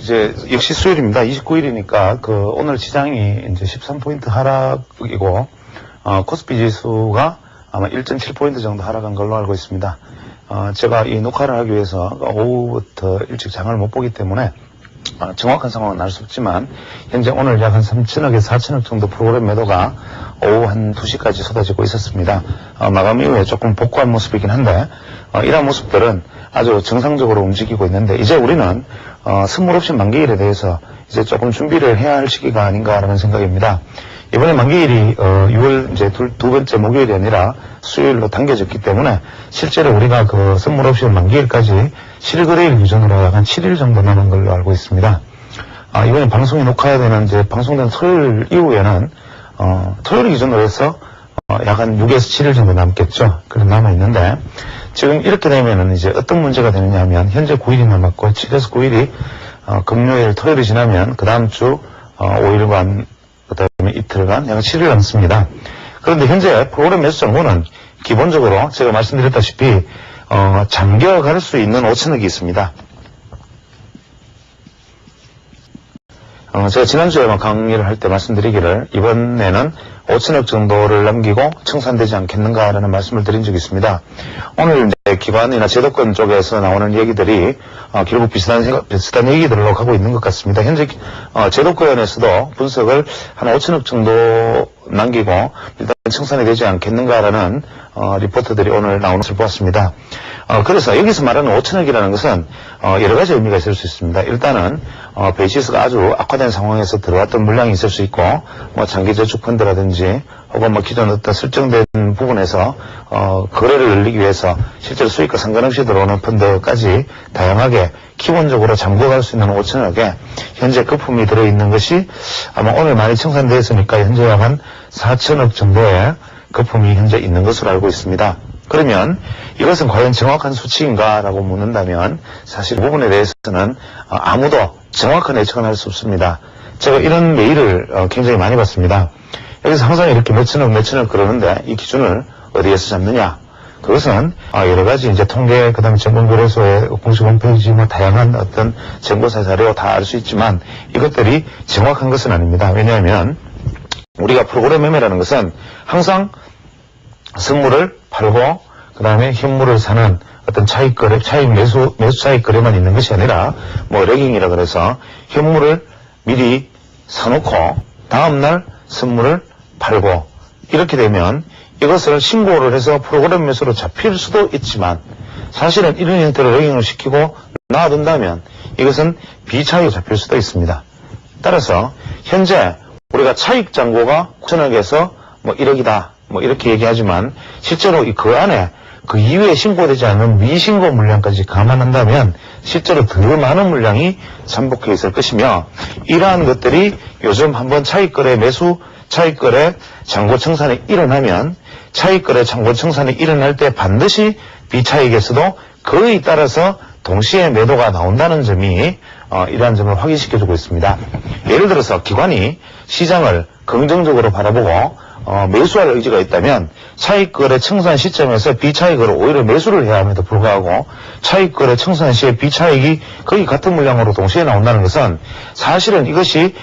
이제 역시 수요일입니다. 29일이니까 오늘 시장이 이제 13포인트 하락이고 코스피 지수가 아마 1.7포인트 정도 하락한 걸로 알고 있습니다. 제가 이 녹화를 하기 위해서 오후부터 일찍 장을 못 보기 때문에 정확한 상황은 알 수 없지만 현재 오늘 약 한 3천억에서 4천억 정도 프로그램 매도가 오후 한 2시까지 쏟아지고 있었습니다. 마감 이후에 조금 복구한 모습이긴 한데 이러한 모습들은 아주 정상적으로 움직이고 있는데 이제 우리는 선물옵션 만기일에 대해서 이제 조금 준비를 해야 할 시기가 아닌가라는 생각입니다. 이번에 만기일이 6월 이제 두 번째 목요일이 아니라 수요일로 당겨졌기 때문에 실제로 우리가 선물옵션 만기일까지 실거래일 기준으로 약 한 7일 정도 남은 걸로 알고 있습니다. 이번에 방송이 녹화되는 이제 방송된 토요일 이후에는 토요일 기준으로 해서 약 한 6에서 7일 정도 남겠죠. 그래 남아 있는데 지금 이렇게 되면은 이제 어떤 문제가 되느냐 하면 현재 9일이 남았고 7에서 9일이 금요일 토요일이 지나면 그 다음 주 5일간 그다음에 이틀간 약 7일 남습니다. 그런데 현재 프로그램 매수 정보는 기본적으로 제가 말씀드렸다시피 잠겨갈 수 있는 5천억이 있습니다. 제가 지난주에 강의를 할 때 말씀드리기를 이번에는 5천억 정도를 남기고 청산되지 않겠는가라는 말씀을 드린 적이 있습니다. 오늘 이제 기관이나 제도권 쪽에서 나오는 얘기들이 결국 비슷한 얘기들로 가고 있는 것 같습니다. 현재 제도권에서도 분석을 한 5천억 정도 남기고 일단 청산이 되지 않겠는가라는 리포트들이 오늘 나오는 것을 보았습니다. 그래서 여기서 말하는 5천억이라는 것은 여러 가지 의미가 있을 수 있습니다. 일단은 베이시스가 아주 악화된 상황에서 들어왔던 물량이 있을 수 있고 장기저축 펀드라든지 혹은 기존 어떤 설정된 부분에서 거래를 늘리기 위해서 실제로 수익과 상관없이 들어오는 펀드까지 다양하게 기본적으로 잠궈갈 수 있는 5천억에 현재 거품이 들어있는 것이 아마 오늘 많이 청산되었으니까 현재 약 한 4천억 정도의 거품이 현재 있는 것으로 알고 있습니다. 그러면 이것은 과연 정확한 수치인가 라고 묻는다면 사실 이 부분에 대해서는 아무도 정확한 예측은 할 수 없습니다. 제가 이런 메일을 굉장히 많이 받습니다. 여기서 항상 이렇게 몇천억 그러는데 이 기준을 어디에서 잡느냐? 그것은 여러 가지 이제 통계, 그다음에 정보거래소의 공식 홈페이지 다양한 어떤 정보사 자료 다 알 수 있지만 이것들이 정확한 것은 아닙니다. 왜냐하면 우리가 프로그램 매매라는 것은 항상 선물을 팔고 그다음에 현물을 사는 어떤 매수 차익 거래만 있는 것이 아니라 레깅이라 그래서 현물을 미리 사놓고 다음날 선물을 팔고 이렇게 되면 이것을 신고를 해서 프로그램 매수로 잡힐 수도 있지만 사실은 이런 형태로 레깅을 시키고 놔둔다면 이것은 비차익으로 잡힐 수도 있습니다. 따라서 현재 우리가 차익 잔고가 9천억에서 1억이다 이렇게 얘기하지만 실제로 그 안에 그 이후에 신고되지 않은 미신고 물량까지 감안한다면 실제로 더 많은 물량이 잠복해 있을 것이며 이러한 것들이 요즘 한번 매수 차익거래 잔고 청산이 일어나면 차익거래 잔고 청산이 일어날 때 반드시 비차익에서도 거의 따라서 동시에 매도가 나온다는 점이 이러한 점을 확인시켜주고 있습니다. 예를 들어서 기관이 시장을 긍정적으로 바라보고 매수할 의지가 있다면 차익거래 청산 시점에서 비차익으로 오히려 매수를 해야 함에도 불구하고 차익거래 청산 시에 비차익이 거의 같은 물량으로 동시에 나온다는 것은 사실은 이것이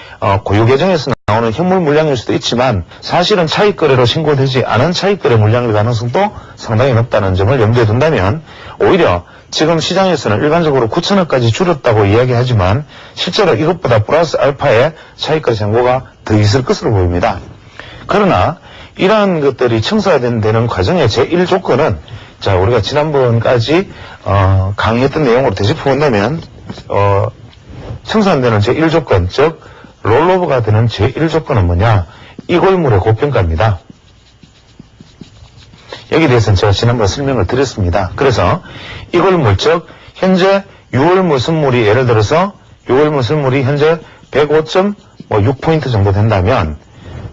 고유 계정에서 나오는 현물 물량일 수도 있지만 사실은 차익거래로 신고되지 않은 차익거래 물량일 가능성도 상당히 높다는 점을 염두에 둔다면 오히려 지금 시장에서는 일반적으로 9천억까지 줄었다고 이야기하지만 실제로 이것보다 플러스 알파의 차익거래 잔고가 더 있을 것으로 보입니다. 그러나 이러한 것들이 청산되는 과정의 제1조건은 우리가 지난번까지 강의했던 내용으로 되짚어본다면 청산되는 제1조건 즉 롤오버가 되는 제1조건은 뭐냐? 이골물의 고평가입니다. 여기에 대해서는 제가 지난번에 설명을 드렸습니다. 그래서 이골물 즉 현재 6월물 선물이 예를 들어서 6월물 선물이 현재 105.6포인트 정도 된다면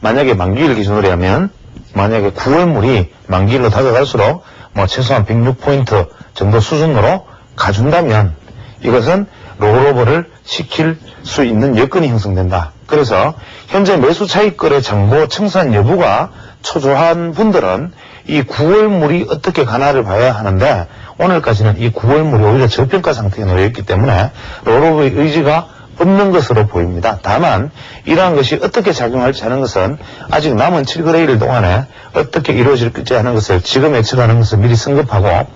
만약에 만기일 기준으로 하면 만약에 9월물이 만기일로 다가갈수록 최소한 106포인트 정도 수준으로 가준다면 이것은 롤오버를 시킬 수 있는 여건이 형성된다. 그래서 현재 매수 차익거래 잔고 청산 여부가 초조한 분들은 이 9월물이 어떻게 가나를 봐야 하는데 오늘까지는 이 9월물이 오히려 저평가 상태에 놓여있기 때문에 롤오버의 의지가 없는 것으로 보입니다. 다만 이러한 것이 어떻게 작용할지 하는 것은 아직 남은 7거래일 동안에 어떻게 이루어질지 하는 것을 지금 예측하는 것을 미리 승급하고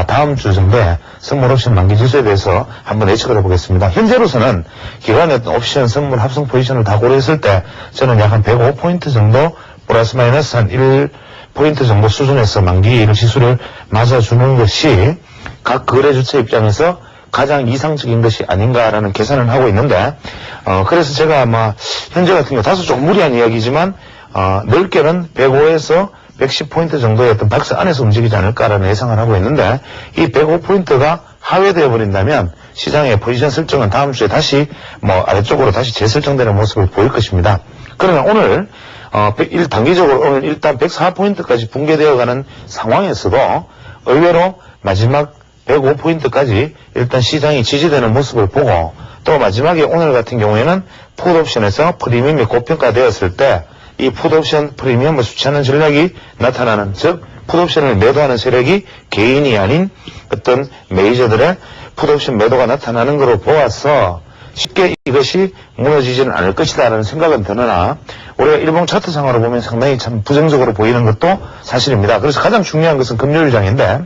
다음 주 정도에 선물 옵션 만기 지수에 대해서 한번 예측을 해보겠습니다. 현재로서는 기간의 어떤 옵션 선물 합성 포지션을 다 고려했을 때 저는 약 한 105포인트 정도 플러스 마이너스 한 1포인트 정도 수준에서 만기 지수를 맞아주는 것이 각 거래주체 입장에서 가장 이상적인 것이 아닌가라는 계산을 하고 있는데, 그래서 제가 아마 현재 같은 경우 다소 좀 무리한 이야기지만, 넓게는 105에서 110포인트 정도의 어떤 박스 안에서 움직이지 않을까라는 예상을 하고 있는데, 이 105포인트가 하회되어 버린다면 시장의 포지션 설정은 다음 주에 다시 아래쪽으로 다시 재설정되는 모습을 보일 것입니다. 그러나 오늘 단기적으로 오늘 일단 104포인트까지 붕괴되어가는 상황에서도 의외로 마지막 105포인트까지 일단 시장이 지지되는 모습을 보고, 또 마지막에 오늘 같은 경우에는 풋옵션에서 프리미엄이 고평가되었을 때 이 풋옵션 프리미엄을 수치하는 전략이 나타나는, 즉 풋옵션을 매도하는 세력이 개인이 아닌 어떤 메이저들의 풋옵션 매도가 나타나는 것으로 보아서 쉽게 이것이 무너지지는 않을 것이다 라는 생각은 드러나, 우리가 일봉 차트상으로 보면 상당히 참 부정적으로 보이는 것도 사실입니다. 그래서 가장 중요한 것은 금요일장인데,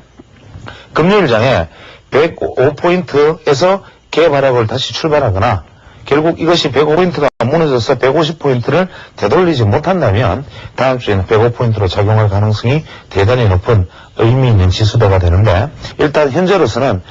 금요일장에 105포인트에서 개발락을 다시 출발하거나 결국 이것이 105포인트가 무너져서 150포인트를 되돌리지 못한다면 다음 주에는 105포인트로 작용할 가능성이 대단히 높은 의미 있는 지수대가 되는데, 일단 현재로서는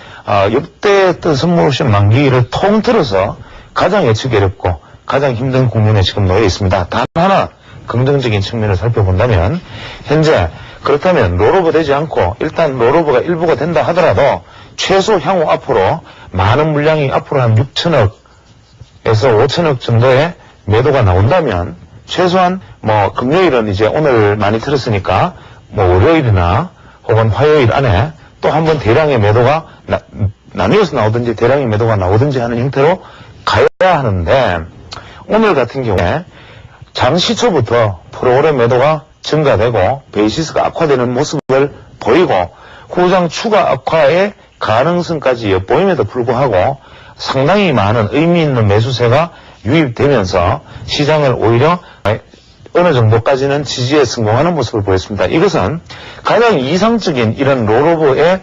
역대 어떤 선물 옵션 만기를 통틀어서 가장 예측이 어렵고 가장 힘든 국면에 지금 놓여 있습니다. 단 하나 긍정적인 측면을 살펴본다면, 현재 그렇다면 롤오버 되지 않고 일단 롤오버가 일부가 된다 하더라도 최소 향후 앞으로 많은 물량이 앞으로 한 6천억에서 5천억 정도의 매도가 나온다면, 최소한 금요일은 이제 오늘 많이 틀었으니까 월요일이나 혹은 화요일 안에 또 한 번 대량의 매도가 나뉘어서 나오든지 대량의 매도가 나오든지 하는 형태로 가야 하는데, 오늘 같은 경우에 장시 초부터 프로그램 매도가 증가되고 베이시스가 악화되는 모습을 보이고 후장 추가 악화의 가능성까지 엿보임에도 불구하고 상당히 많은 의미 있는 매수세가 유입되면서 시장을 오히려 어느 정도까지는 지지에 성공하는 모습을 보였습니다. 이것은 가장 이상적인 이런 롤오버의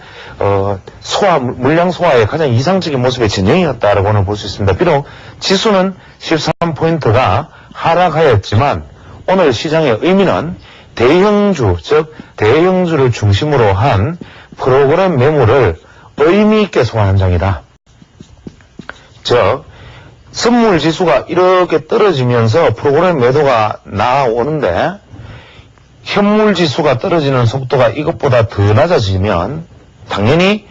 물량 소화의 가장 이상적인 모습의 진영이었다라고는 볼 수 있습니다. 비록 지수는 13포인트가 하락하였지만 오늘 시장의 의미는 대형주, 즉 대형주를 중심으로 한 프로그램 매물을 의미 있게 소화한 장이다. 즉 선물 지수가 이렇게 떨어지면서 프로그램 매도가 나오는데 현물 지수가 떨어지는 속도가 이것보다 더 낮아지면 당연히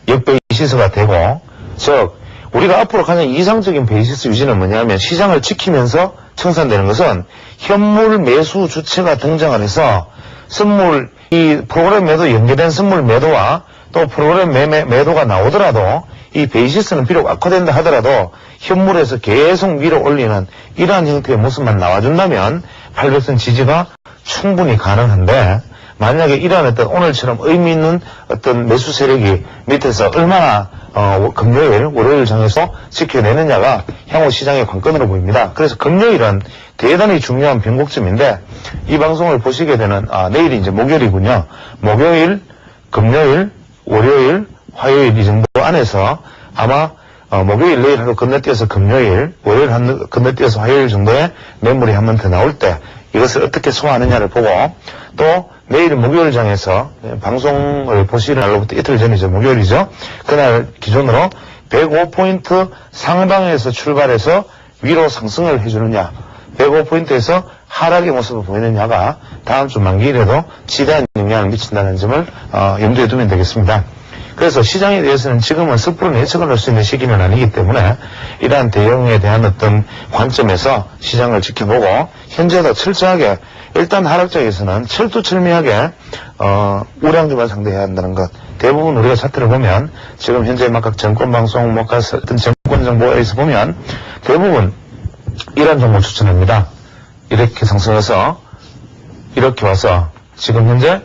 역베이시스가 되고, 즉 우리가 앞으로 가장 이상적인 베이시스 유지는 뭐냐면, 시장을 지키면서 청산되는 것은 현물 매수 주체가 등장을 해서 선물, 이 프로그램 매도 연계된 선물 매도와 또 프로그램 매도가 나오더라도 이 베이시스는 비록 악화된다 하더라도 현물에서 계속 밀어 올리는 이러한 형태의 모습만 나와준다면 800선 지지가 충분히 가능한데, 만약에 이러한 어떤 오늘처럼 의미 있는 어떤 매수 세력이 밑에서 얼마나 금요일, 월요일 장에서 지켜내느냐가 향후 시장의 관건으로 보입니다. 그래서 금요일은 대단히 중요한 변곡점인데, 이 방송을 보시게 되는 내일이 이제 목요일이군요. 목요일, 금요일, 월요일, 화요일 이 정도 안에서 아마 목요일 내일 하루 건너뛰어서 금요일, 월요일 건너뛰어서 화요일 정도의 매물이 한 번 더 나올 때 이것을 어떻게 소화하느냐를 보고, 또 내일 목요일 장에서 방송을 보시는 날로부터 이틀 전이죠. 목요일이죠. 그날 기준으로 105포인트 상방에서 출발해서 위로 상승을 해주느냐, 105포인트에서 하락의 모습을 보이느냐가 다음 주 만기일에도 지대한 영향을 미친다는 점을 염두에 두면 되겠습니다. 그래서 시장에 대해서는 지금은 섣부른 예측을 할 수 있는 시기는 아니기 때문에 이러한 대응에 대한 어떤 관점에서 시장을 지켜보고, 현재도 철저하게 일단 하락장에서는 철두철미하게 우량주만 상대해야 한다는 것. 대부분 우리가 차트를 보면 지금 현재 막 정권방송, 어떤 정권정보에서 보면 대부분 이러한 종목 추천합니다. 이렇게 상승해서 이렇게 와서 지금 현재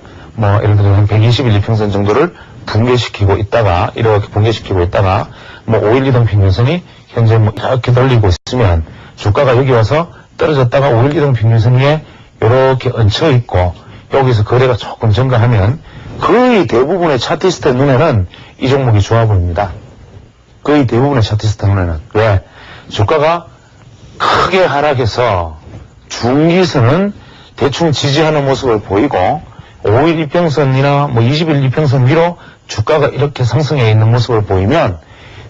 예를 들어 121 이평선 정도를 붕괴시키고 있다가, 이렇게 붕괴시키고 있다가 5일 이동 평균선이 현재 뭐 이렇게 돌리고 있으면 주가가 여기 와서 떨어졌다가 5일 이동 평균선 위에 이렇게 얹혀 있고 여기서 거래가 조금 증가하면 거의 대부분의 차트리스트의 눈에는 이 종목이 좋아 보입니다. 거의 대부분의 차트리스트 눈에는. 왜? 주가가 크게 하락해서 중기선은 대충 지지하는 모습을 보이고 5일 이평선이나 뭐 20일 이평선 위로 주가가 이렇게 상승해 있는 모습을 보이면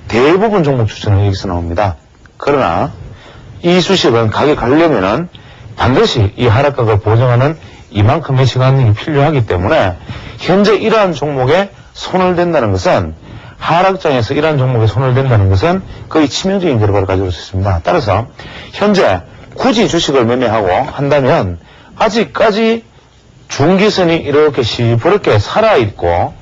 대부분 종목 추천은 여기서 나옵니다. 그러나 이 주식은 가게 가려면은 반드시 이 하락각을 보정하는 이만큼의 시간이 필요하기 때문에 현재 이러한 종목에 손을 댄다는 것은 하락장에서 이러한 종목에 손을 댄다는 것은 거의 치명적인 결과를 가져올 수 있습니다. 따라서 현재 굳이 주식을 매매하고 한다면 아직까지 중기선이 이렇게 시퍼렇게 살아있고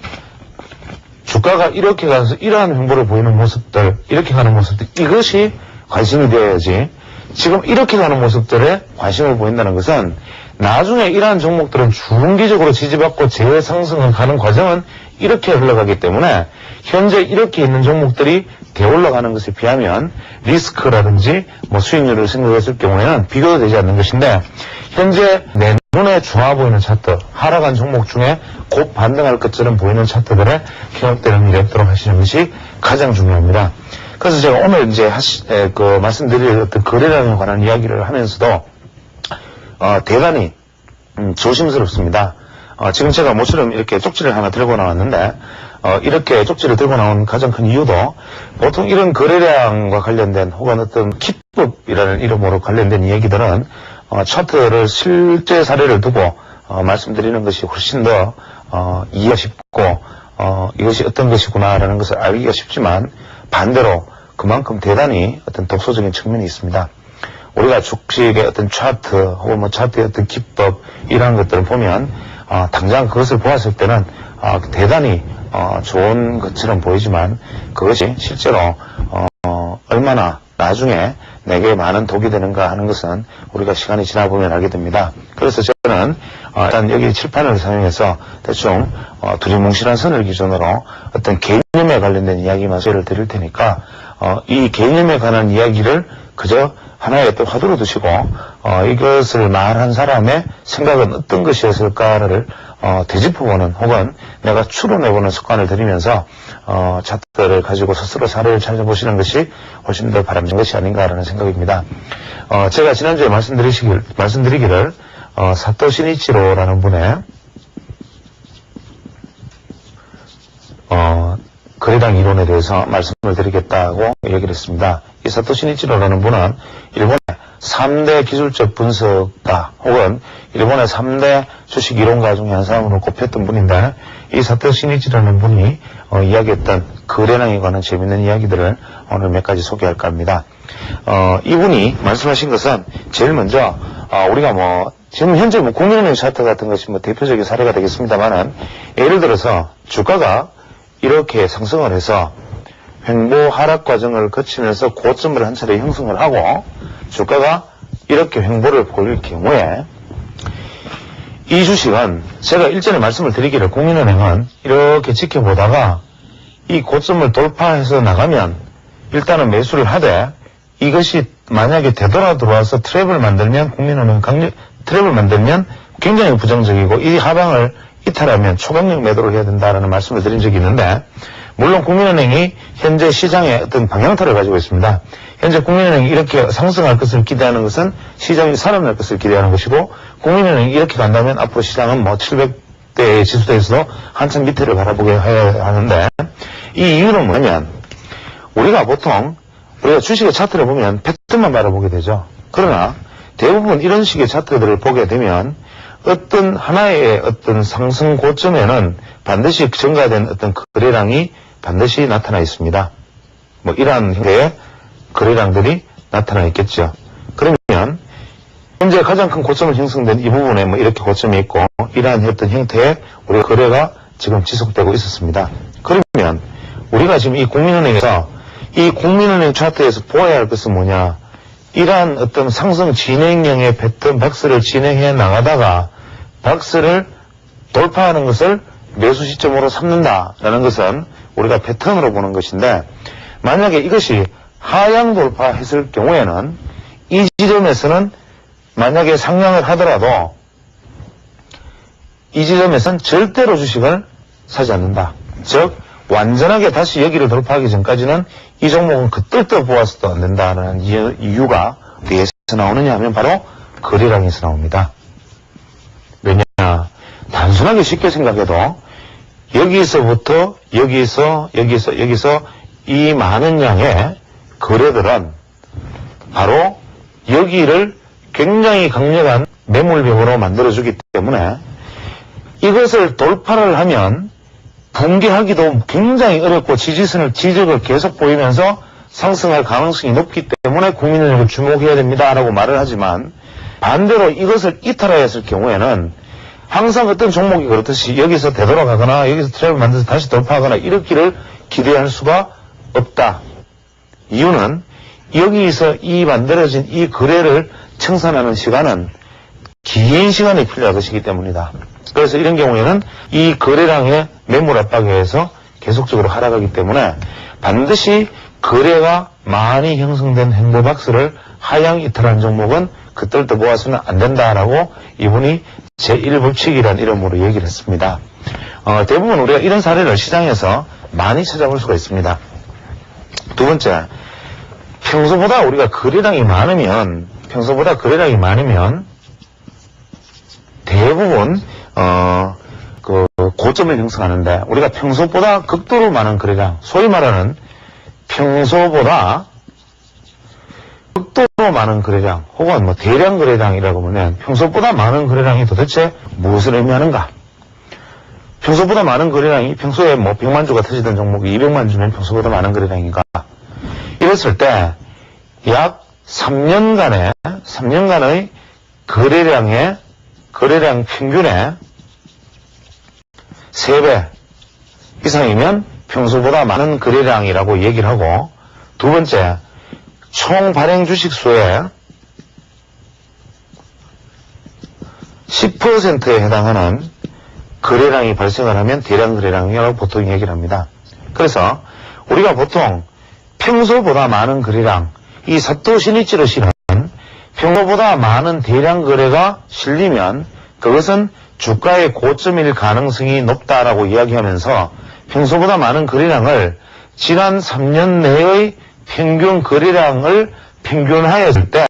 주가가 이렇게 가서 이러한 횡보를 보이는 모습들, 이렇게 가는 모습들, 이것이 관심이 되어야지 지금 이렇게 가는 모습들에 관심을 보인다는 것은 나중에 이러한 종목들은 중기적으로 지지받고 재상승을 가는 과정은 이렇게 흘러가기 때문에 현재 이렇게 있는 종목들이 되올라가는 것에 비하면 리스크라든지 뭐 수익률을 생각했을 경우에는 비교가 되지 않는 것인데 현재 내 눈에 좋아 보이는 차트, 하락한 종목 중에 곧 반등할 것처럼 보이는 차트들에 현혹되는 일이 없도록 하시는 것이 가장 중요합니다. 그래서 제가 오늘 이제 말씀드릴 어떤 거래량에 관한 이야기를 하면서도 대단히 조심스럽습니다. 지금 제가 모처럼 이렇게 쪽지를 하나 들고 나왔는데 이렇게 쪽지를 들고 나온 가장 큰 이유도 보통 이런 거래량과 관련된 혹은 어떤 기법이라는 이름으로 관련된 이야기들은 차트를 실제 사례를 두고 말씀드리는 것이 훨씬 더 이해가 쉽고 이것이 어떤 것이구나라는 것을 알기가 쉽지만 반대로 그만큼 대단히 어떤 독소적인 측면이 있습니다. 우리가 주식의 어떤 차트 혹은 뭐 차트의 어떤 기법 이러한 것들을 보면 당장 그것을 보았을 때는 대단히 좋은 것처럼 보이지만 그것이 실제로 얼마나 나중에 내게 많은 독이 되는가 하는 것은 우리가 시간이 지나보면 알게 됩니다. 그래서 저는 일단 여기 칠판을 사용해서 대충 두리뭉실한 선을 기준으로 어떤 개념에 관련된 이야기만 소개를 드릴 테니까 이 개념에 관한 이야기를 그저 하나의 어떤 화두로 두시고 이것을 말한 사람의 생각은 어떤 것이었을까를 되짚어보는 혹은 내가 추론해보는 습관을 들이면서 차트를 가지고 스스로 사례를 찾아보시는 것이 훨씬 더 바람직한 것이 아닌가라는 생각입니다. 제가 지난주에 말씀드리기를 사토시 니치로라는 분의 거래량 이론에 대해서 말씀을 드리겠다고 얘기를 했습니다. 이 사토시 니치로라는 분은 일본의 3대 기술적 분석가 혹은 일본의 3대 주식 이론가 중에 한 사람으로 꼽혔던 분인데 이 사토시 니치로라는 분이 이야기했던 거래량에 관한 재밌는 이야기들을 오늘 몇 가지 소개할까 합니다. 이분이 말씀하신 것은 제일 먼저 우리가 지금 현재 국민은행 차트 같은 것이 대표적인 사례가 되겠습니다만은 예를 들어서 주가가 이렇게 상승을 해서 횡보 하락 과정을 거치면서 고점을 한 차례 형성을 하고 주가가 이렇게 횡보를 보일 경우에 이 주식은 제가 일전에 말씀을 드리기를 국민은행은 이렇게 지켜보다가 이 고점을 돌파해서 나가면 일단은 매수를 하되 이것이 만약에 되돌아 들어와서 트랩을 만들면 트랩을 만들면 굉장히 부정적이고 이 하방을 이탈하면 초강력 매도를 해야 된다라는 말씀을 드린 적이 있는데 물론 국민은행이 현재 시장의 어떤 방향타를 가지고 있습니다. 현재 국민은행이 이렇게 상승할 것을 기대하는 것은 시장이 살아날 것을 기대하는 것이고 국민은행이 이렇게 간다면 앞으로 시장은 700대의 지수대에서도 한참 밑에를 바라보게 해야 하는데 이 이유는 뭐냐면 우리가 주식의 차트를 보면 패턴만 바라보게 되죠. 그러나 대부분 이런 식의 차트들을 보게 되면 어떤 하나의 어떤 상승 고점에는 반드시 증가된 어떤 거래량이 반드시 나타나 있습니다. 이러한 형태의 거래량들이 나타나 있겠죠. 그러면 현재 가장 큰 고점을 형성된 이 부분에 이렇게 고점이 있고 이러한 어떤 형태의 우리가 거래가 지금 지속되고 있었습니다. 그러면 우리가 지금 이 국민은행에서 이 국민은행 차트에서 보아야 할 것은 뭐냐? 이러한 어떤 상승 진행형의 패턴 박스를 진행해 나가다가 박스를 돌파하는 것을 매수 시점으로 삼는다라는 것은 우리가 패턴으로 보는 것인데 만약에 이것이 하향 돌파했을 경우에는 이 지점에서는 만약에 상향을 하더라도 이 지점에서는 절대로 주식을 사지 않는다. 즉 완전하게 다시 여기를 돌파하기 전까지는 이 종목은 그때부터 보아서도 안 된다는 이유가 어디에서 나오느냐 하면 바로 거래량에서 나옵니다. 왜냐? 단순하게 쉽게 생각해도 여기서부터 여기서 이 많은 양의 거래들은 바로 여기를 굉장히 강력한 매물벽으로 만들어주기 때문에 이것을 돌파를 하면 붕괴하기도 굉장히 어렵고 지적을 계속 보이면서 상승할 가능성이 높기 때문에 국민은행을 주목해야 됩니다라고 말을 하지만 반대로 이것을 이탈하였을 경우에는 항상 어떤 종목이 그렇듯이 여기서 되돌아가거나 여기서 트랩을 만들어서 다시 돌파하거나 이렇기를 기대할 수가 없다. 이유는 여기서 이 만들어진 이 거래를 청산하는 시간은 긴 시간이 필요할 것이기 때문이다. 그래서 이런 경우에는 이 거래량의 매물 압박에 의해서 계속적으로 하락하기 때문에 반드시 거래가 많이 형성된 행보박스를 하향 이탈한 종목은 그때부터 모아서는 안 된다라고 이분이 제1법칙이라는 이름으로 얘기를 했습니다. 대부분 우리가 이런 사례를 시장에서 많이 찾아볼 수가 있습니다. 두 번째, 평소보다 우리가 거래량이 많으면 대부분 고점을 형성하는데 우리가 평소보다 극도로 많은 거래량, 소위 말하는 평소보다 극도로 많은 거래량 혹은 뭐 대량 거래량이라고 하면 평소보다 많은 거래량이 도대체 무엇을 의미하는가? 평소보다 많은 거래량이 평소에 뭐 100만 주가 터지던 종목이 200만 주면 평소보다 많은 거래량인가? 이랬을 때 약 3년간의 거래량 평균의 3배 이상이면 평소보다 많은 거래량이라고 얘기를 하고, 두 번째, 총 발행 주식 수의 10%에 해당하는 거래량이 발생을 하면 대량 거래량이라고 보통 얘기를 합니다. 그래서 우리가 보통 평소보다 많은 거래량, 이 사토 시니치로 실은 평소보다 많은 대량 거래가 실리면 그것은 주가의 고점일 가능성이 높다라고 이야기하면서 평소보다 많은 거래량을 지난 3년 내의 평균 거래량을 평균하였을 때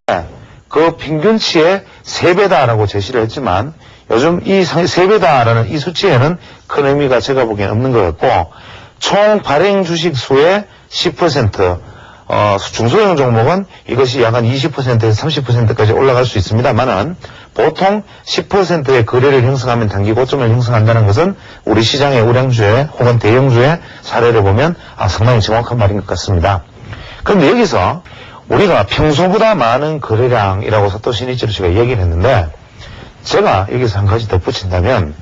그 평균치의 3배다라고 제시를 했지만 요즘 이 3배다라는 이 수치에는 큰 의미가 제가 보기엔 없는 것 같고, 총 발행 주식 수의 10%, 중소형 종목은 이것이 약 한 20%에서 30%까지 올라갈 수 있습니다만은 보통 10%의 거래를 형성하면 단기 고점을 형성한다는 것은 우리 시장의 우량주의 혹은 대형주의 사례를 보면 상당히 정확한 말인 것 같습니다. 그런데 여기서 우리가 평소보다 많은 거래량이라고 사토시 니치로 씨가 얘기를 했는데, 제가 여기서 한 가지 덧붙인다면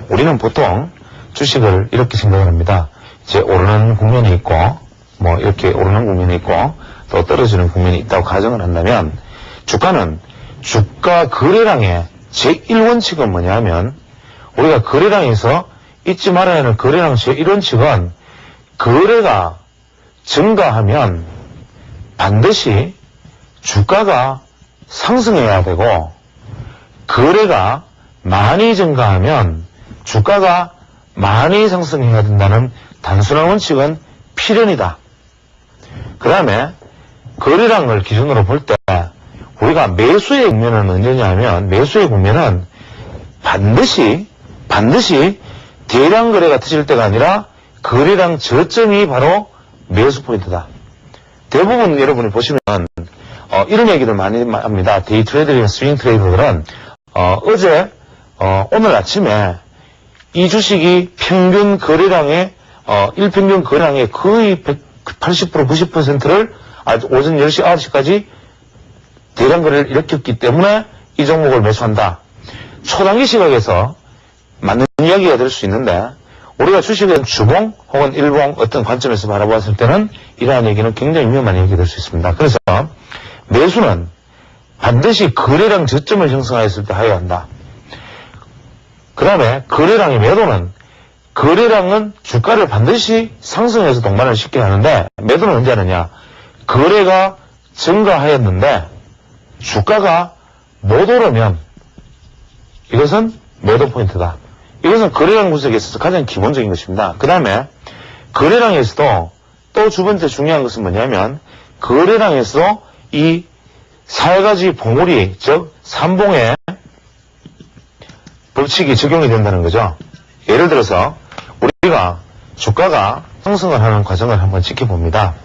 우리는 보통 주식을 이렇게 생각을 합니다. 이제 오르는 국면이 있고 뭐 이렇게 오르는 국면이 있고 또 떨어지는 국면이 있다고 가정을 한다면 주가는 주가 거래량의 제1원칙은 뭐냐 하면 우리가 거래량에서 잊지 말아야 하는 거래량 제1원칙은 거래가 증가하면 반드시 주가가 상승해야 되고, 거래가 많이 증가하면 주가가 많이 상승해야 된다는 단순한 원칙은 필연이다. 그 다음에 거래량을 기준으로 볼 때 우리가 매수의 국면은 언제냐 하면, 매수의 국면은 반드시 대량 거래가 터질 때가 아니라 거래량 저점이 바로 매수 포인트다. 대부분 여러분이 보시면 이런 얘기들 많이 합니다. 데이 트레이더나 스윙 트레이더들은 어제 오늘 아침에 이 주식이 평균 거래량의 일평균 거래량의 거의 80% 90%를 오전 10시 9시까지 대량 거래를 일으켰기 때문에 이 종목을 매수한다. 초단기 시각에서 맞는 이야기가 될 수 있는데 우리가 주식은 주봉 혹은 일봉 어떤 관점에서 바라보았을 때는 이러한 얘기는 굉장히 위험한 얘기가 될 수 있습니다. 그래서 매수는 반드시 거래량 저점을 형성하였을 때 하여야 한다. 그 다음에 거래량의 매도는, 거래량은 주가를 반드시 상승해서 동반을 시켜야 하는데 매도는 언제 하느냐? 거래가 증가하였는데 주가가 못 오르면 이것은 매도 포인트다. 이것은 거래량 분석에 있어서 가장 기본적인 것입니다. 그 다음에 거래량에서도 또 두 번째 중요한 것은 뭐냐면 거래량에서 이 4가지 봉우리, 즉 삼봉의 법칙이 적용이 된다는 거죠. 예를 들어서 우리가 주가가 상승을 하는 과정을 한번 지켜봅니다.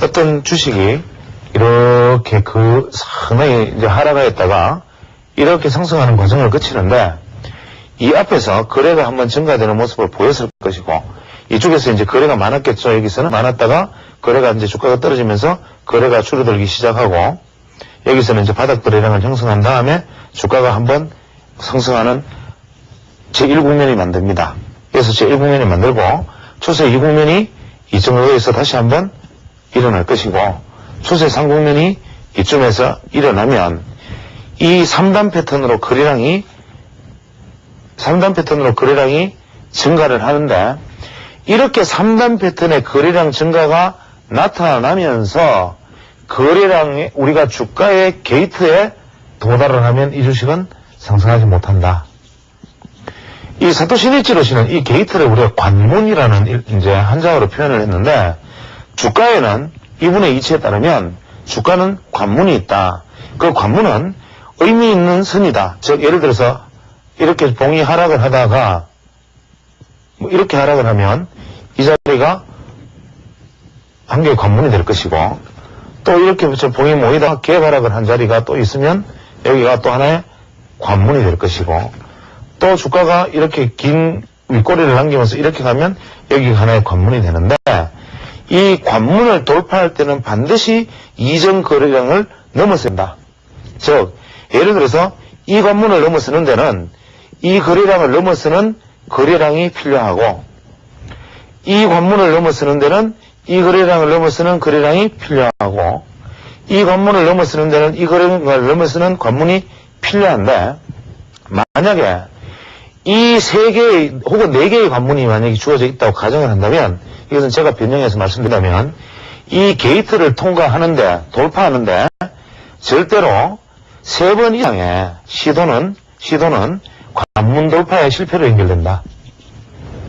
어떤 주식이 이렇게 상당히 이제 하락하였다가 이렇게 상승하는 과정을 거치는데 이 앞에서 거래가 한번 증가되는 모습을 보였을 것이고 이쪽에서 이제 거래가 많았겠죠. 여기서는 많았다가 거래가 이제 주가가 떨어지면서 거래가 줄어들기 시작하고 여기서는 이제 바닥 거래량을 형성한 다음에 주가가 한번 상승하는 제1국면이 만듭니다. 그래서 제1국면이 만들고 추세 2국면이 이쯤에서 다시 한번 일어날 것이고 추세 3국면이 이쯤에서 일어나면 이 3단 패턴으로 거래량이 증가를 하는데 이렇게 3단 패턴의 거래량 증가가 나타나면서 거래량이 우리가 주가의 게이트에 도달을 하면 이 주식은 상승하지 못한다. 이 사토시 니치로 씨는 이 게이트를 우리가 관문이라는 이제 한자어로 표현을 했는데 주가에는 이분의 이치에 따르면 주가는 관문이 있다. 그 관문은 의미 있는 선이다. 즉 예를 들어서 이렇게 봉이 하락을 하다가 이렇게 하락을 하면 이 자리가 한 개의 관문이 될 것이고 또 이렇게 봉이 모이다가 개하락을 한 자리가 또 있으면 여기가 또 하나의 관문이 될 것이고 또 주가가 이렇게 긴 윗꼬리를 남기면서 이렇게 가면 여기가 하나의 관문이 되는데 이 관문을 돌파할 때는 반드시 이전 거래량을 넘어서야 한다. 즉 예를 들어서 이 관문을 넘어서는 데는 이 거래량을 넘어서는 거래량이 필요하고 이 관문을 넘어서는 데는 이 거래량을 넘어서는 거래량이 필요하고 이 관문을 넘어서는 데는 이 거래량을 넘어서는 관문이 필요한데 만약에 이 3개의 혹은 4개의 관문이 만약에 주어져 있다고 가정을 한다면 이것은 제가 변형해서 말씀드리자면 이 게이트를 통과하는데 돌파하는데 절대로 3번 이상의 시도는 관문 돌파에 실패로 연결된다.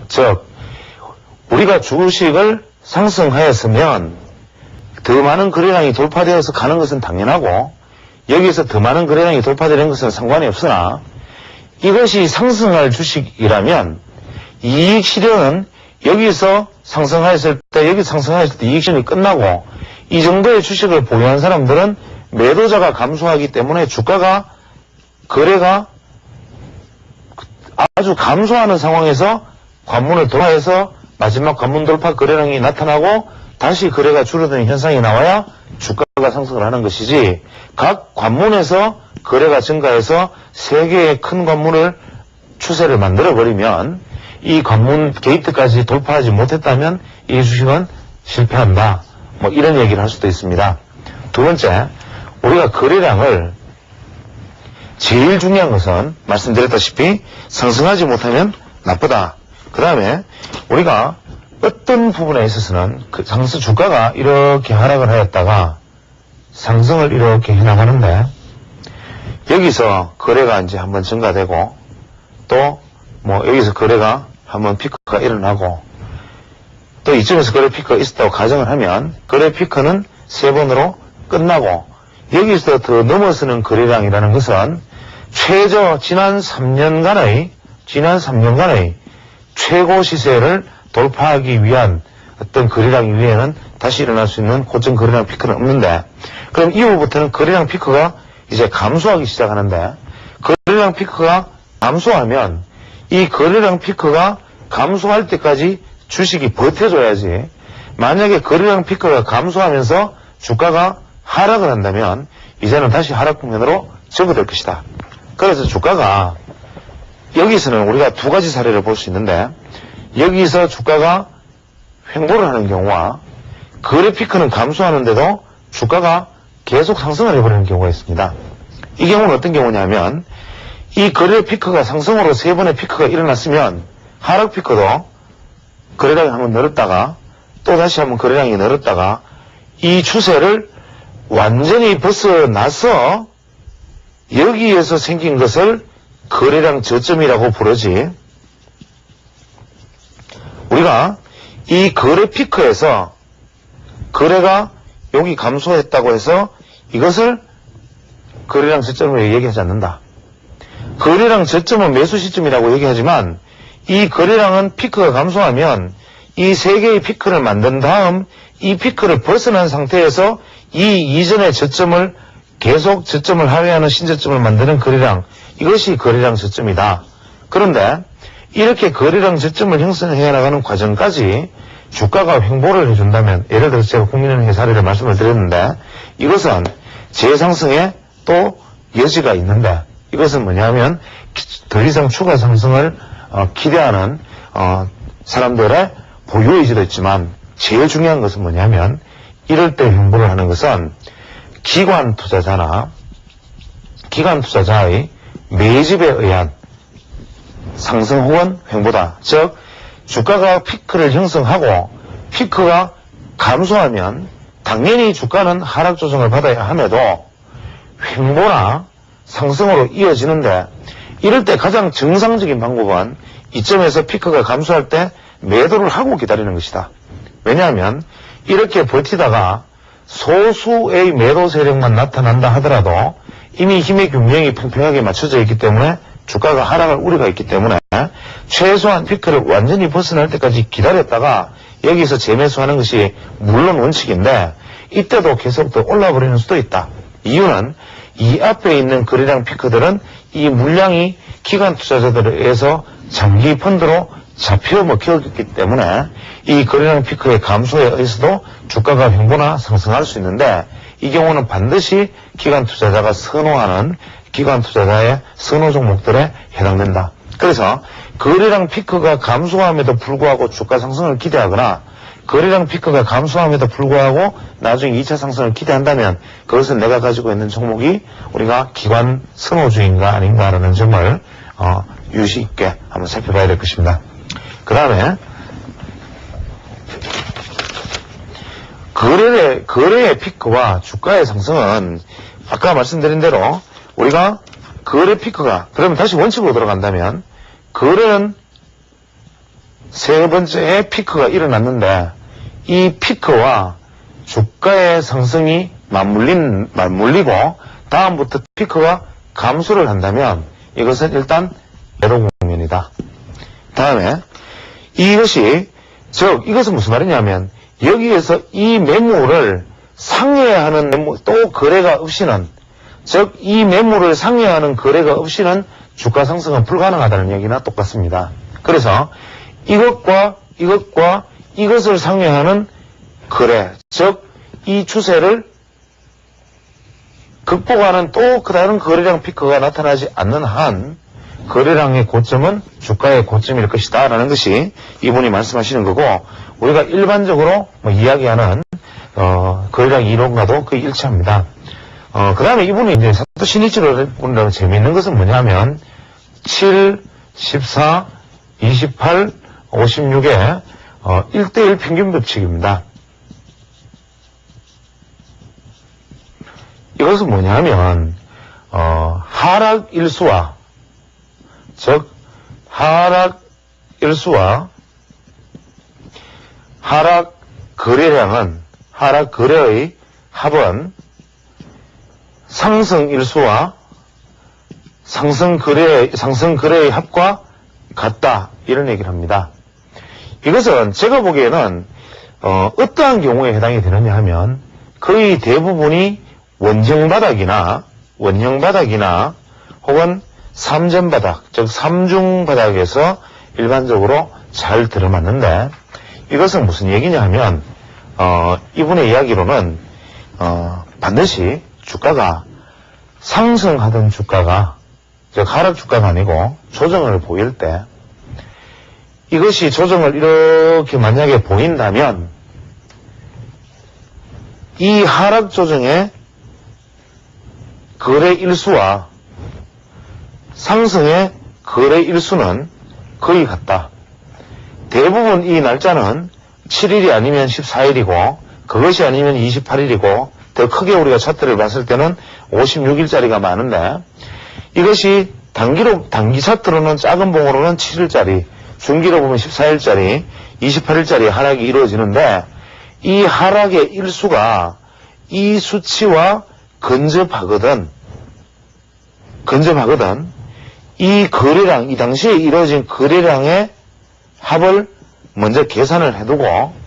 즉 우리가 주식을 상승하였으면 더 많은 거래량이 돌파되어서 가는 것은 당연하고 여기서 더 많은 거래량이 돌파되는 것은 상관이 없으나 이것이 상승할 주식이라면 이익 실현은 여기서 상승하였을 때 이익 실현이 끝나고 이 정도의 주식을 보유한 사람들은 매도자가 감소하기 때문에 거래가 아주 감소하는 상황에서 관문을 돌파해서 마지막 관문 돌파 거래량이 나타나고 다시 거래가 줄어드는 현상이 나와야 주가가 상승을 하는 것이지 각 관문에서 거래가 증가해서 3개의 큰 관문을 추세를 만들어버리면 이 관문 게이트까지 돌파하지 못했다면 이 주식은 실패한다. 뭐 이런 얘기를 할 수도 있습니다. 두 번째, 우리가 거래량을 제일 중요한 것은 말씀드렸다시피 상승하지 못하면 나쁘다. 그 다음에 우리가 어떤 부분에 있어서는 그 주가가 이렇게 하락을 하였다가 상승을 이렇게 해나가는데 여기서 거래가 이제 한번 증가되고 또 뭐 여기서 거래가 한번 피크가 일어나고 또 이쯤에서 거래 피크가 있었다고 가정을 하면 거래 피크는 3번으로 끝나고 여기서 더 넘어서는 거래량이라는 것은 지난 3년간의 최고 시세를 돌파하기 위한 어떤 거래량 이외에는 다시 일어날 수 있는 고점 거래량 피크는 없는데 그럼 이후부터는 거래량 피크가 이제 감소하기 시작하는데 거래량 피크가 감소하면 이 거래량 피크가 감소할 때까지 주식이 버텨줘야지 만약에 거래량 피크가 감소하면서 주가가 하락을 한다면 이제는 다시 하락 국면으로 접어들 것이다. 그래서 주가가 여기서는 우리가 2가지 사례를 볼 수 있는데 여기서 주가가 횡보를 하는 경우와 거래 피크는 감소하는데도 주가가 계속 상승을 해버리는 경우가 있습니다. 이 경우는 어떤 경우냐면 이 거래 피크가 상승으로 3번의 피크가 일어났으면 하락 피크도 거래량이 한번 늘었다가 또 다시 한번 거래량이 늘었다가 이 추세를 완전히 벗어나서 여기에서 생긴 것을 거래량 저점이라고 부르지. 우리가 이 거래 피크에서 거래가 여기 감소했다고 해서 이것을 거래량 저점으로 얘기하지 않는다. 거래량 저점은 매수 시점이라고 얘기하지만 이 거래량은 피크가 감소하면 이 세 개의 피크를 만든 다음 이 피크를 벗어난 상태에서 이 이전의 저점을 계속 저점을 하회하는 신저점을 만드는 거래량, 이것이 거래량 저점이다. 그런데 이렇게 거래량 저점을 형성해 나가는 과정까지 주가가 횡보를 해준다면, 예를 들어서 제가 국민은행의 사례를 말씀을 드렸는데, 이것은 재상승에 또 여지가 있는데, 이것은 뭐냐면 더 이상 추가 상승을 기대하는 사람들의 보유 의지도 있지만, 제일 중요한 것은 뭐냐면 이럴 때 횡보를 하는 것은 기관 투자자나 기관 투자자의 매집에 의한 상승 혹은 횡보다. 즉 주가가 피크를 형성하고 피크가 감소하면 당연히 주가는 하락 조정을 받아야 함에도 횡보나 상승으로 이어지는데, 이럴 때 가장 정상적인 방법은 이점에서 피크가 감소할 때 매도를 하고 기다리는 것이다. 왜냐하면 이렇게 버티다가 소수의 매도 세력만 나타난다 하더라도 이미 힘의 균형이 평평하게 맞춰져 있기 때문에 주가가 하락할 우려가 있기 때문에 최소한 피크를 완전히 벗어날 때까지 기다렸다가 여기서 재매수하는 것이 물론 원칙인데, 이때도 계속 더 올라버리는 수도 있다. 이유는 이 앞에 있는 거래량 피크들은 이 물량이 기관 투자자들에 의해서 장기 펀드로 잡혀 먹혔기 때문에 이 거래량 피크의 감소에 의해서도 주가가 횡보나 상승할 수 있는데, 이 경우는 반드시 기관 투자자가 선호하는 기관 투자자의 선호 종목들에 해당된다. 그래서 거래량 피크가 감소함에도 불구하고 주가 상승을 기대하거나 거래량 피크가 감소함에도 불구하고 나중에 2차 상승을 기대한다면 그것은 내가 가지고 있는 종목이 우리가 기관 선호주의인가 아닌가라는 점을 유시 있게 한번 살펴봐야 될 것입니다. 그 다음에 거래의 피크와 주가의 상승은 아까 말씀드린 대로 우리가 거래 피크가, 그러면 다시 원칙으로 들어간다면 거래는 세 번째에 피크가 일어났는데 이 피크와 주가의 상승이 맞물리고 다음부터 피크가 감소를 한다면 이것은 일단 매도 국면이다. 다음에 이것은 무슨 말이냐면 여기에서 이 매물을 상회하는 매물, 또 거래가 없이는, 즉 이 매물을 상회하는 거래가 없이는 주가 상승은 불가능하다는 얘기나 똑같습니다. 그래서 이것과 이것을 상회하는 거래, 즉 이 추세를 극복하는 또 다른 거래량 피크가 나타나지 않는 한 거래량의 고점은 주가의 고점일 것이다 라는 것이 이분이 말씀하시는 거고, 우리가 일반적으로 이야기하는 거래량 이론과도 거의 일치합니다. 그 다음에 이분이 이제 사토 시니치로 본다고 재미있는 것은 뭐냐면 7, 14, 28, 56의 1대1 평균 법칙입니다. 이것은 뭐냐면 하락 일수와, 즉 하락 일수와 하락 거래량은, 하락 거래의 합은 상승 일수와 상승 거래의 합과 같다, 이런 얘기를 합니다. 이것은 제가 보기에는 어떠한 경우에 해당이 되느냐 하면 거의 대부분이 원형바닥이나 혹은 삼전바닥, 즉 삼중바닥에서 일반적으로 잘 들어맞는데, 이것은 무슨 얘기냐 하면 이분의 이야기로는 반드시 주가가 상승하던 주가가, 즉 하락 주가가 아니고 조정을 보일 때, 이것이 조정을 이렇게 만약에 보인다면 이 하락 조정의 거래 일수와 상승의 거래 일수는 거의 같다. 대부분 이 날짜는 7일이 아니면 14일이고 그것이 아니면 28일이고 더 크게 우리가 차트를 봤을 때는 56일짜리가 많은데 이것이 단기 차트로는 작은 봉으로는 7일짜리, 중기로 보면 14일짜리, 28일짜리 하락이 이루어지는데 이 하락의 일수가 이 수치와 근접하거든. 이 거래량, 이 당시에 이루어진 거래량의 합을 먼저 계산을 해두고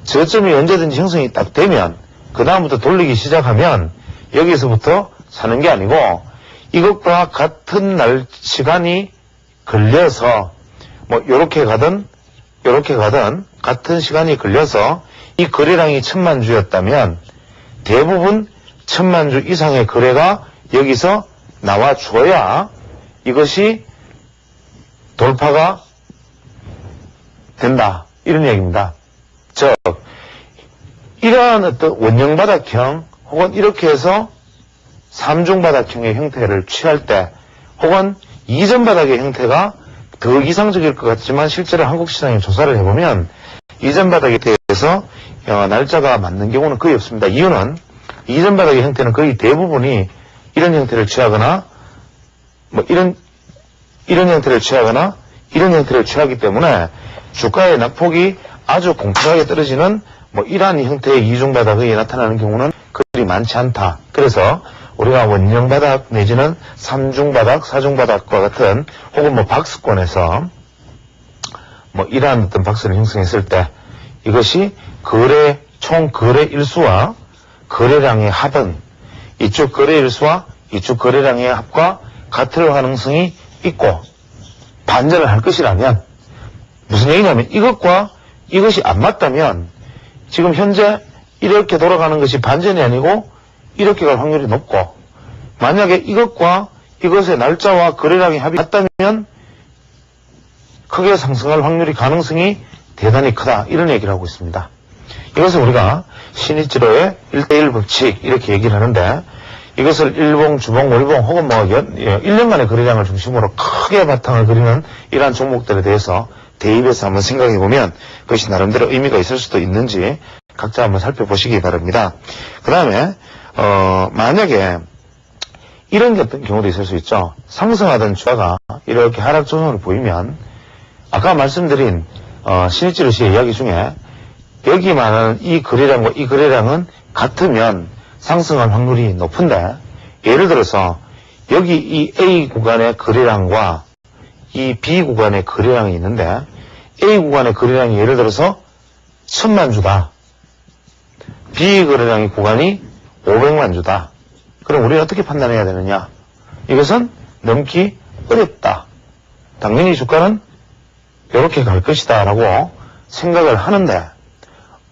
저점이 언제든지 형성이 딱 되면 그 다음부터 돌리기 시작하면 여기서부터 사는 게 아니고 이것과 같은 날 시간이 걸려서 뭐 요렇게 가든 같은 시간이 걸려서 이 거래량이 1000만 주였다면 대부분 1000만 주 이상의 거래가 여기서 나와줘야 이것이 돌파가 된다. 이런 얘기입니다. 즉 이러한 어떤 원형바닥형 혹은 이렇게 해서 삼중바닥형의 형태를 취할 때 혹은 이전바닥의 형태가 더 이상적일 것 같지만 실제로 한국 시장에 조사를 해보면 이전바닥에 대해서 날짜가 맞는 경우는 거의 없습니다. 이유는 이전바닥의 형태는 거의 대부분이 이런 형태를 취하거나 뭐 이런 형태를 취하거나 이런 형태를 취하기 때문에 주가의 낙폭이 아주 공평하게 떨어지는 뭐 이러한 형태의 이중바닥이 나타나는 경우는 그리 많지 않다. 그래서 우리가 원형바닥 내지는 삼중바닥, 사중바닥과 같은 혹은 뭐 박스권에서 뭐 이러한 어떤 박스를 형성했을 때 이것이 총 거래 일수와 거래량의 합은 이쪽 거래 일수와 이쪽 거래량의 합과 같을 가능성이 있고 반전을 할 것이라면 무슨 얘기냐면 이것과 이것이 안 맞다면 지금 현재 이렇게 돌아가는 것이 반전이 아니고 이렇게 갈 확률이 높고 만약에 이것과 이것의 날짜와 거래량의 합이 같다면 크게 상승할 확률이 가능성이 대단히 크다. 이런 얘기를 하고 있습니다. 이것을 우리가 신의지로의 1대1 법칙 이렇게 얘기를 하는데 이것을 일봉, 주봉, 월봉 혹은 뭐 1년간의 거래량을 중심으로 크게 바탕을 그리는 이러한 종목들에 대해서 대입해서 한번 생각해보면 그것이 나름대로 의미가 있을 수도 있는지 각자 한번 살펴보시기 바랍니다. 그 다음에 만약에 이런 어떤 경우도 있을 수 있죠. 상승하던 주가가 이렇게 하락 조정을 보이면 아까 말씀드린 신의지로 씨의 이야기 중에 여기 말하는 이 거래량과 이 거래량은 같으면 상승할 확률이 높은데 예를 들어서 여기 이 A 구간의 거래량과 이 B 구간의 거래량이 있는데 A 구간의 거래량이 예를 들어서 1000만 주다. B 거래량의 구간이 500만 주다. 그럼 우리는 어떻게 판단해야 되느냐? 이것은 넘기 어렵다. 당연히 주가는 이렇게 갈 것이다 라고 생각을 하는데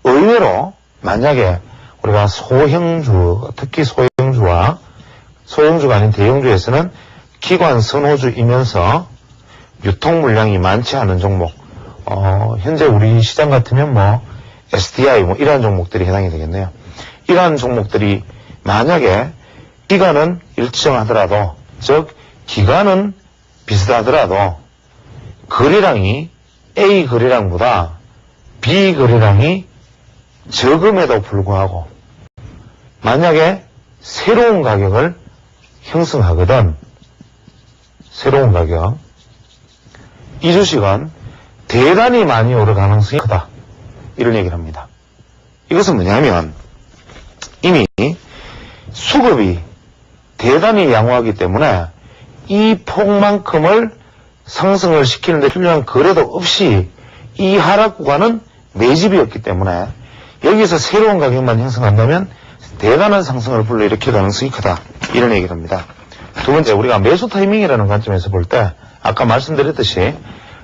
의외로 만약에 우리가 소형주, 특히 소형주가 아닌 대형주에서는 기관 선호주이면서 유통 물량이 많지 않은 종목, 현재 우리 시장 같으면 뭐 SDI 뭐 이러한 종목들이 해당이 되겠네요. 이러한 종목들이 만약에 기간은 일정하더라도, 즉 기간은 비슷하더라도 거래량이 A 거래량보다 B 거래량이 적음에도 불구하고 만약에 새로운 가격을 형성하거든, 새로운 가격, 이 주식은 대단히 많이 오를 가능성이 크다. 이런 얘기를 합니다. 이것은 뭐냐면 이미 수급이 대단히 양호하기 때문에 이 폭만큼을 상승을 시키는데 필요한 거래도 없이 이 하락 구간은 매집이었기 때문에 여기서 새로운 가격만 형성한다면 대단한 상승을 불러일으킬 가능성이 크다. 이런 얘기를 합니다. 두 번째, 우리가 매수 타이밍이라는 관점에서 볼 때 아까 말씀드렸듯이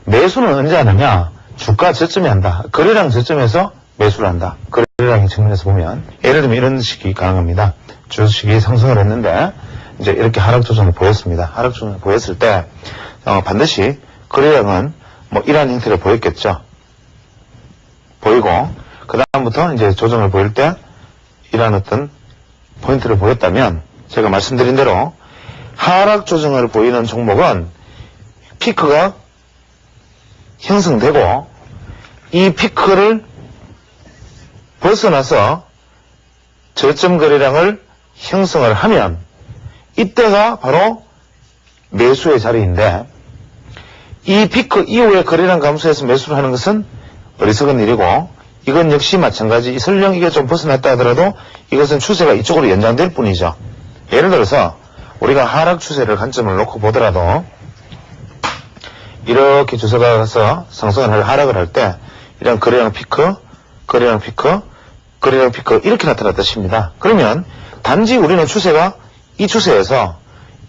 매수는 언제 하느냐? 주가 저점에 한다. 거래량 저점에서 매수를 한다. 거래량의 측면에서 보면 예를 들면 이런 식이 가능합니다. 주식이 상승을 했는데 이제 이렇게 하락 조정을 보였습니다. 하락 조정을 보였을 때 반드시 거래량은 뭐 이러한 형태를 보였겠죠. 보이고 그 다음부터 이제 조정을 보일 때 이러한 어떤 포인트를 보였다면 제가 말씀드린 대로 하락 조정을 보이는 종목은 피크가 형성되고 이 피크를 벗어나서 저점 거래량을 형성을 하면 이때가 바로 매수의 자리인데, 이 피크 이후에 거래량 감소해서 매수를 하는 것은 어리석은 일이고, 이건 역시 마찬가지, 설령 이게 좀 벗어났다 하더라도 이것은 추세가 이쪽으로 연장될 뿐이죠. 예를 들어서 우리가 하락 추세를 관점을 놓고 보더라도 이렇게 주세가 가서 상승을 하락을 할 때 이런 거래량 피크, 거래량 피크, 거래량 피크 이렇게 나타났다 칩니다. 그러면 단지 우리는 추세가 이 추세에서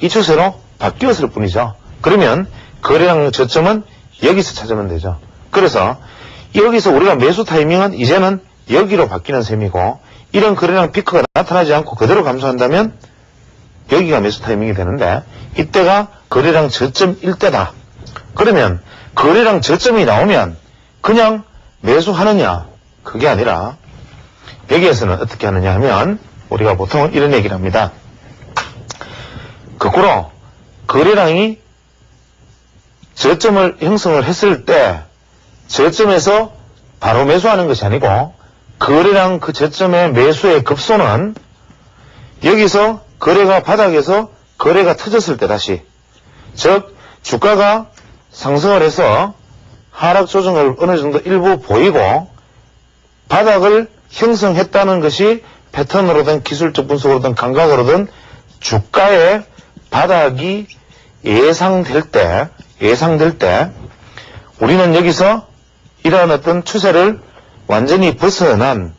이 추세로 바뀌었을 뿐이죠. 그러면 거래량 저점은 여기서 찾으면 되죠. 그래서 여기서 우리가 매수 타이밍은 이제는 여기로 바뀌는 셈이고, 이런 거래량 피크가 나타나지 않고 그대로 감소한다면 여기가 매수 타이밍이 되는데, 이때가 거래량 저점일 때다. 그러면 거래량 저점이 나오면 그냥 매수하느냐? 그게 아니라 여기에서는 어떻게 하느냐 하면 우리가 보통 이런 얘기를 합니다. 거꾸로 거래량이 저점을 형성을 했을 때 저점에서 바로 매수하는 것이 아니고, 거래량 그 저점의 매수의 급소는 여기서 거래가 바닥에서 거래가 터졌을 때 다시, 즉 주가가 상승을 해서 하락 조정을 어느 정도 일부 보이고 바닥을 형성했다는 것이 패턴으로든 기술적 분석으로든 감각으로든 주가의 바닥이 예상될 때 우리는 여기서 이러한 어떤 추세를 완전히 벗어난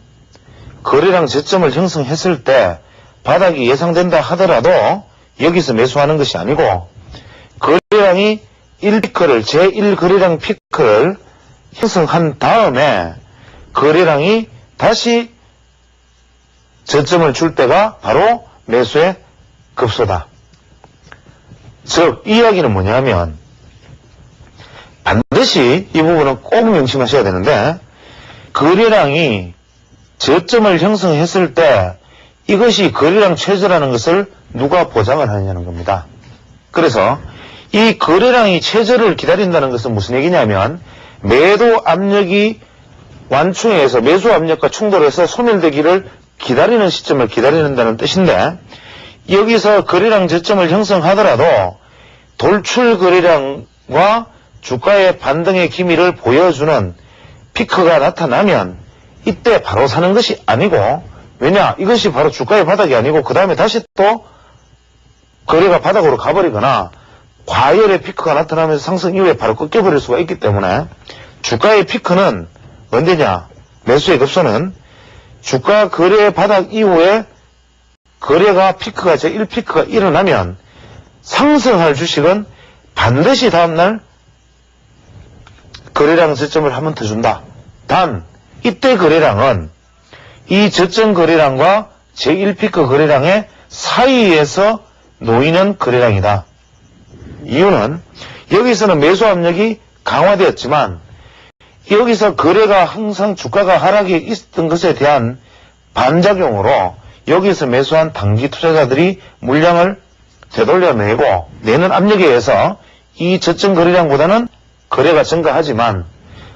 거래량 저점을 형성했을 때 바닥이 예상된다 하더라도 여기서 매수하는 것이 아니고, 거래량이 1피크를 제1거래량 피크를 형성한 다음에 거래량이 다시 저점을 줄 때가 바로 매수의 급소다. 즉 이 이야기는 뭐냐면, 반드시 이 부분은 꼭 명심하셔야 되는데, 거래량이 저점을 형성했을 때 이것이 거래량 최저라는 것을 누가 보장을 하느냐는 겁니다. 그래서 이 거래량이 최저를 기다린다는 것은 무슨 얘기냐면, 매도 압력이 완충해서 매수 압력과 충돌해서 소멸되기를 기다리는 시점을 기다린다는 뜻인데, 여기서 거래량 저점을 형성하더라도 돌출 거래량과 주가의 반등의 기미를 보여주는 피크가 나타나면 이때 바로 사는 것이 아니고, 왜냐? 이것이 바로 주가의 바닥이 아니고 그 다음에 다시 또 거래가 바닥으로 가버리거나 과열의 피크가 나타나면서 상승 이후에 바로 꺾여버릴 수가 있기 때문에, 주가의 피크는 언제냐? 매수의 급소는 주가 거래 바닥 이후에 거래가 피크가 제1피크가 일어나면 상승할 주식은 반드시 다음날 거래량 저점을 한 번 더 준다. 단 이때 거래량은 이 저점 거래량과 제1피크 거래량의 사이에서 놓이는 거래량이다. 이유는 여기서는 매수 압력이 강화되었지만 여기서 거래가 항상 주가가 하락에 있었던 것에 대한 반작용으로 여기서 매수한 단기 투자자들이 물량을 되돌려내고 내는 압력에 의해서 이 저점 거래량보다는 거래가 증가하지만,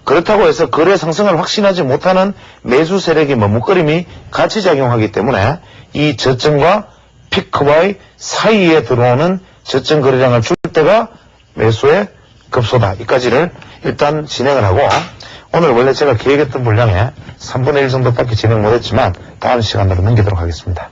그렇다고 해서 거래 상승을 확신하지 못하는 매수 세력의 머뭇거림이 같이 작용하기 때문에 이 저점과 피크와의 사이에 들어오는 저점 거래량을 줄 때가 매수의 급소다. 이까지를 일단 진행을 하고, 오늘 원래 제가 계획했던 분량의 3분의 1 정도밖에 진행 못했지만 다음 시간으로 넘기도록 하겠습니다.